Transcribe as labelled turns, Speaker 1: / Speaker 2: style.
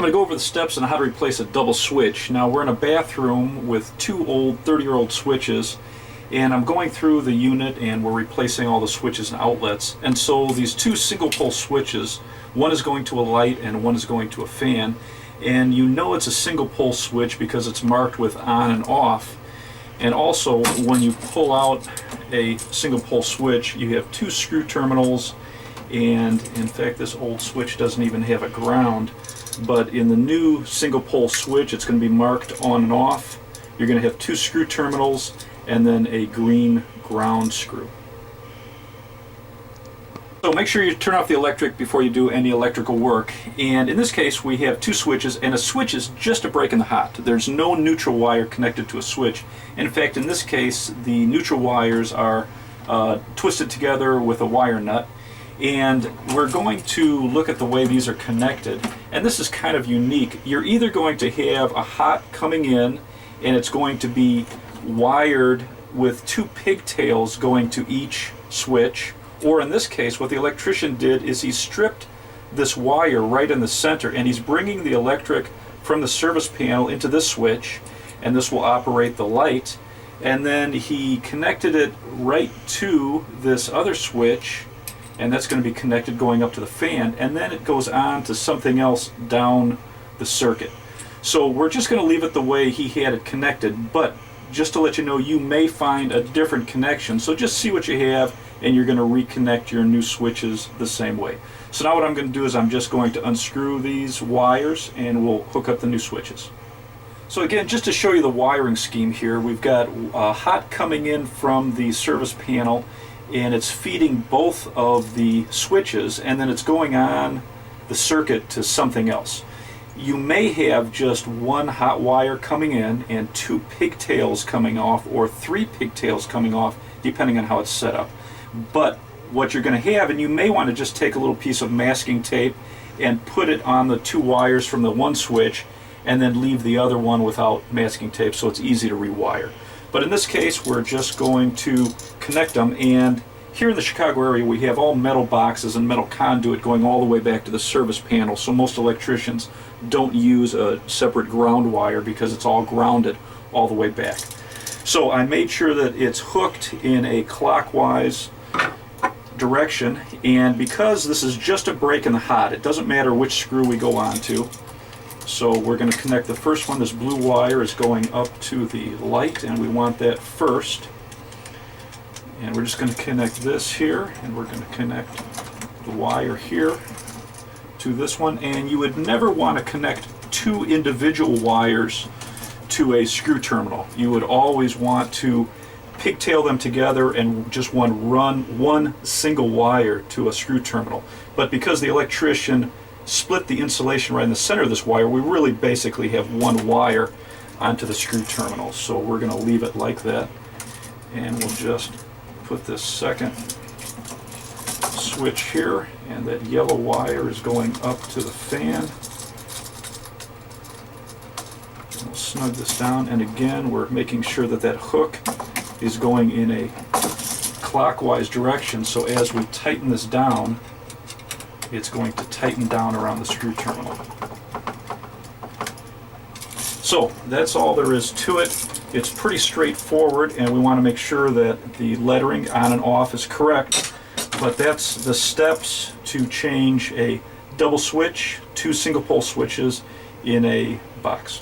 Speaker 1: going to go over the steps on how to replace a double switch. Now we're in a bathroom with two old 30-year-old switches, and I'm going through the unit and we're replacing all the switches and outlets. And so these two single pole switches, one is going to a light and one is going to a fan, and you know it's a single pole switch because it's marked with on and off. And also when you pull out a single pole switch, you have two screw terminals, and in fact this old switch doesn't even have a ground, but in the new single pole switch it's going to be marked on and off. You're going to have two screw terminals and then a green ground screw. So make sure you turn off the electric before you do any electrical work. And in this case we have two switches, and a switch is just a break in the hot. There's no neutral wire connected to a switch. In fact, in this case the neutral wires are twisted together with a wire nut. And we're going to look at the way these are connected, and this is kind of unique. You're either going to have a hot coming in and it's going to be wired with two pigtails going to each switch, or in this case what the electrician did is he stripped this wire right in the center and he's bringing the electric from the service panel into this switch, and this will operate the light, and then he connected it right to this other switch, and that's going to be connected going up to the fan, and then it goes on to something else down the circuit. So we're just going to leave it the way he had it connected, but just to let you know, you may find a different connection, so just see what you have and you're going to reconnect your new switches the same way. So now what I'm going to do is I'm just going to unscrew these wires and we'll hook up the new switches. So again, just to show you the wiring scheme here, we've got hot coming in from the service panel, and it's feeding both of the switches, and then it's going on the circuit to something else. You may have just one hot wire coming in and two pigtails coming off, or three pigtails coming off, depending on how it's set up. But what you're going to have, and you may want to just take a little piece of masking tape and put it on the two wires from the one switch, and then leave the other one without masking tape so it's easy to rewire. But in this case we're just going to connect them, and here in the Chicago area we have all metal boxes and metal conduit going all the way back to the service panel, so most electricians don't use a separate ground wire because it's all grounded all the way back. So I made sure that it's hooked in a clockwise direction, and because this is just a break in the hot, it doesn't matter which screw we go on to. So we're going to connect the first one. This blue wire is going up to the light, and we want that first. And we're just going to connect this here, and we're going to connect the wire here to this one. And you would never want to connect two individual wires to a screw terminal. You would always want to pigtail them together and just run one single wire to a screw terminal. But because the electrician split the insulation right in the center of this wire, we really basically have one wire onto the screw terminal. So we're going to leave it like that, and we'll just put this second switch here, and that yellow wire is going up to the fan. And we'll snug this down, and again we're making sure that that hook is going in a clockwise direction, so as we tighten this down it's going to tighten down around the screw terminal. So that's all there is to it. It's pretty straightforward, and we want to make sure that the lettering on and off is correct, but that's the steps to change a double switch, two single pole switches in a box.